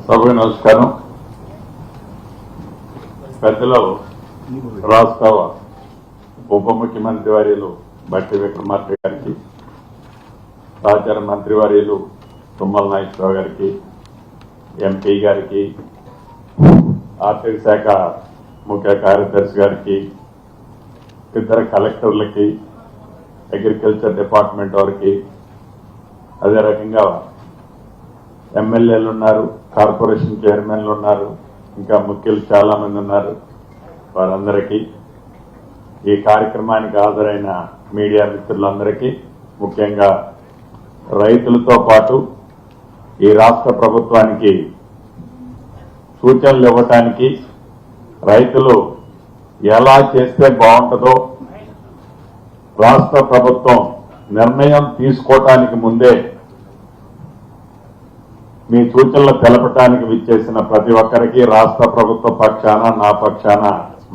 సభకు నమస్కారం. పెద్దలు రాష్ట్ర ఉప ముఖ్యమంత్రి వర్యులు బట్టి విక్రమార్క గారికి, సహచార మంత్రి వర్యులు తుమ్మల నాగేశ్వరరావు గారికి, ఎంపీ గారికి, ఆర్థిక శాఖ ముఖ్య కార్యదర్శి గారికి, ఇద్దరు కలెక్టర్లకి, అగ్రికల్చర్ డిపార్ట్మెంట్ వారికి, అదే రకంగా ఎమ్మెల్యేలు ఉన్నారు, కార్పొరేషన్ చైర్మన్లు ఉన్నారు, ఇంకా ముఖ్యులు చాలా మంది ఉన్నారు. వారందరికీ, ఈ కార్యక్రమానికి హాజరైన మీడియా మిత్రులందరికీ, ముఖ్యంగా రైతులతో పాటు ఈ రాష్ట్ర ప్రభుత్వానికి సూచనలు ఇవ్వటానికి, రైతులు ఎలా చేస్తే బాగుంటుందో రాష్ట్ర ప్రభుత్వం నిర్ణయం తీసుకోవటానికి ముందే మీ సూచనలు తెలపడానికి విచ్చేసిన ప్రతి ఒక్కరికి రాష్ట్ర ప్రభుత్వ పక్షాన, నా పక్షాన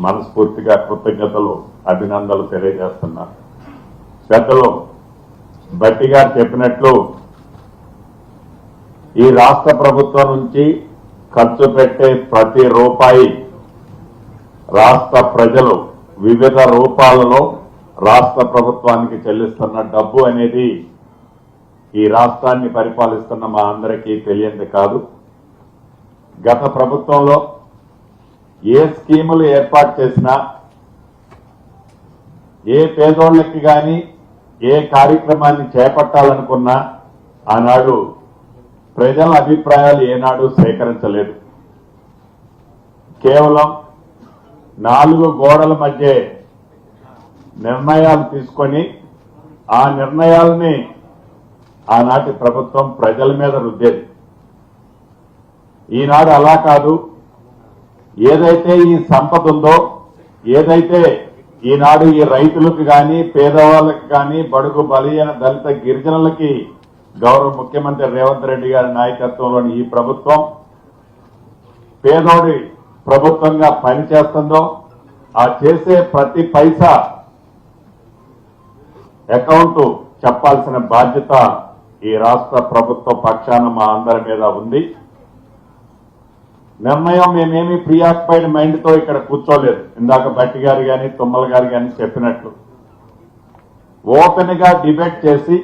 మనస్ఫూర్తిగా కృతజ్ఞతలు, అభినందనలు తెలియజేస్తున్నాను. పెద్దలు బట్టి గారు చెప్పినట్లు ఈ రాష్ట్ర ప్రభుత్వం నుంచి ఖర్చు పెట్టే ప్రతి రూపాయి రాష్ట్ర ప్రజలు వివిధ రూపాలలో రాష్ట్ర ప్రభుత్వానికి చెల్లిస్తున్న డబ్బు అనేది ఈ రాష్ట్రాన్ని పరిపాలిస్తున్న మా అందరికీ తెలియంది కాదు. గత ప్రభుత్వంలో ఏ స్కీములు ఏర్పాటు చేసినా, ఏ పేదోళ్లకి కానీ ఏ కార్యక్రమాన్ని చేపట్టాలనుకున్నా ఆనాడు ప్రజల అభిప్రాయాలు ఏనాడు సేకరించలేదు. కేవలం 4 గోడల మధ్య నిర్ణయాలు తీసుకొని ఆ నిర్ణయాలని ఆనాటి ప్రభుత్వం ప్రజల మీద రుద్దేది. ఈనాడు అలా కాదు. ఏదైతే ఈ సంపద ఉందో, ఏదైతే ఈనాడు ఈ రైతులకు కానీ, పేదవాళ్ళకి కానీ, బడుగు బలహీన దళిత గిరిజనులకి గౌరవ ముఖ్యమంత్రి రేవంత్ రెడ్డి గారి నాయకత్వంలోని ఈ ప్రభుత్వం పేదోడి ప్రభుత్వంగా పనిచేస్తుందో, ఆ చేసే ప్రతి పైసా అకౌంట్ చెప్పాల్సిన బాధ్యత ఈ రాష్ట్ర ప్రభుత్వ పక్షాన మా అందరి మీద ఉంది. నిర్ణయం మేమేమి ప్రియాక్యుపైడ్ మైండ్ తో ఇక్కడ కూర్చోలేదు. ఇందాక బట్టి గారు కానీ, తుమ్మల గారు కానీ చెప్పినట్లు ఓపెన్ గా డిబేట్ చేసి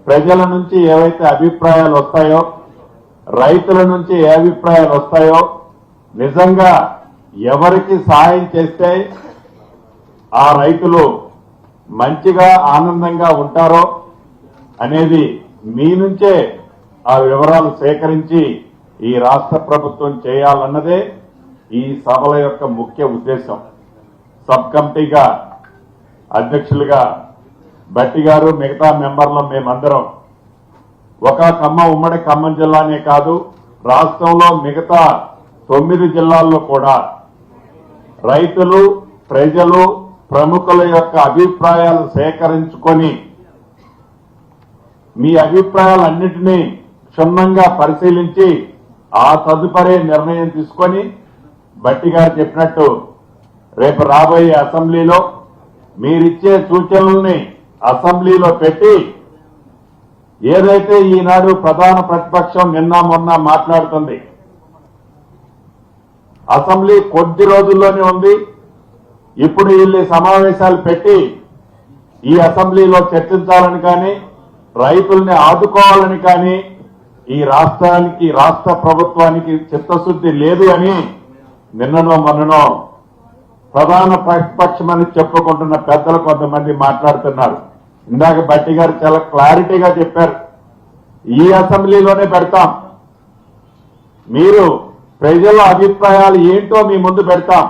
ప్రజల నుంచి ఏవైతే అభిప్రాయాలు వస్తాయో, రైతుల నుంచి ఏ అభిప్రాయాలు వస్తాయో, నిజంగా ఎవరికి సహాయం చేస్తే ఆ రైతులు మంచిగా ఆనందంగా ఉంటారో అనేది మీ నుంచే ఆ వివరాలు సేకరించి ఈ రాష్ట్ర ప్రభుత్వం చేయాలన్నదే ఈ సభల యొక్క ముఖ్య ఉద్దేశం. సబ్ కమిటీగా అధ్యక్షులుగా బట్టి గారు, మిగతా మెంబర్లు మేమందరం ఉమ్మడి ఖమ్మం జిల్లానే కాదు, రాష్ట్రంలో మిగతా 9 జిల్లాల్లో కూడా రైతులు, ప్రజలు, ప్రముఖుల యొక్క అభిప్రాయాలు సేకరించుకొని మీ అభిప్రాయాలన్నింటినీ క్షుణ్ణంగా పరిశీలించి ఆ తదుపరి నిర్ణయం తీసుకొని బట్టి గారు చెప్పినట్టు రేపు రాబోయే అసెంబ్లీలో మీరిచ్చే సూచనల్ని అసెంబ్లీలో పెట్టి, ఏదైతే ఈనాడు ప్రధాన ప్రతిపక్షం నిన్న మొన్న మాట్లాడుతుంది, అసెంబ్లీ కొద్ది రోజుల్లోనే ఉంది. ఇప్పుడు వీళ్ళు సమావేశాలు పెట్టి ఈ అసెంబ్లీలో చర్చించాలని కానీ, రైతుల్ని ఆదుకోవాలని కానీ ఈ రాష్ట్రానికి, రాష్ట్ర ప్రభుత్వానికి చిత్తశుద్ధి లేదు అని నిన్ననో మొన్ననో ప్రధాన ప్రతిపక్షమని చెప్పుకుంటున్న పెద్దలు కొంతమంది మాట్లాడుతున్నారు. ఇందాక బట్టి గారు చాలా క్లారిటీగా చెప్పారు, ఈ అసెంబ్లీలోనే పెడతాం, మీరు ప్రజల అభిప్రాయాలు ఏంటో మీ ముందు పెడతాం,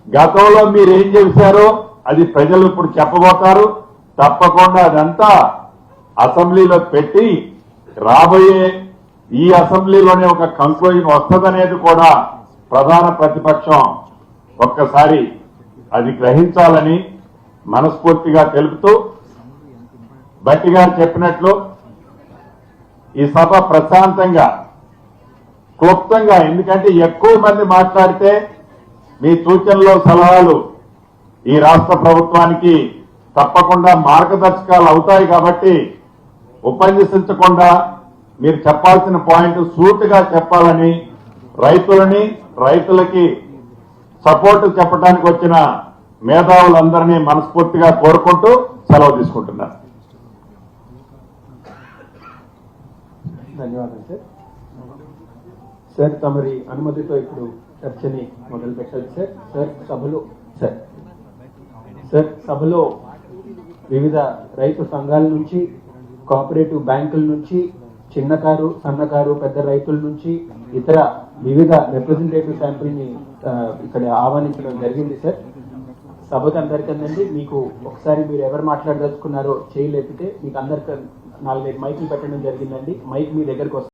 గతంలో మీరు ఏం చేశారో అది ప్రజలు ఇప్పుడు చెప్పబోతారు, తప్పకుండా అదంతా అసెంబ్లీలో పెట్టి రాబోయే ఈ అసెంబ్లీలోనే ఒక కంక్లూజన్ వస్తుందనేది కూడా ప్రధాన ప్రతిపక్షం ఒక్కసారి అది గ్రహించాలని మనస్ఫూర్తిగా తెలుపుతూ, బట్టి గారు చెప్పినట్లు ఈ సభ ప్రశాంతంగా, క్లుప్తంగా, ఎందుకంటే ఎక్కువ మంది మాట్లాడితే మీ సూచనలు, సలహాలు ఈ రాష్ట్ర ప్రభుత్వానికి తప్పకుండా మార్గదర్శకాలు అవుతాయి. కాబట్టి ఉపన్యసించకుండా మీరు చెప్పాల్సిన పాయింట్ సూటిగా చెప్పాలని రైతులకి సపోర్ట్ చెప్పడానికి వచ్చిన మేధావులందరినీ మనస్ఫూర్తిగా కోరుకుంటూ సెలవు తీసుకుంటున్నారు. ధన్యవాదాలు సార్. సార్ తమరి అనుమతితో ఇప్పుడు చర్చని మొదలు పెట్టాలి సార్. సభలో వివిధ రైతు సంఘాల నుంచి, కోఆపరేటివ్ బ్యాంకుల నుంచి, చిన్నకారు, సన్నకారు, పెద్ద రైతుల నుంచి ఇతర వివిధ రిప్రజెంటేటివ్ శాంపుల్ ని ఇక్కడ ఆహ్వానించడం జరిగింది సార్. సభకు అందరికందండి, మీకు ఒకసారి మీరు ఎవరు మాట్లాడదలుచుకున్నారో చేయలేపితే మీకు అందరికి 4-5 మైకులు పెట్టడం జరిగిందండి. మైక్ మీ దగ్గరకు వస్తుంది.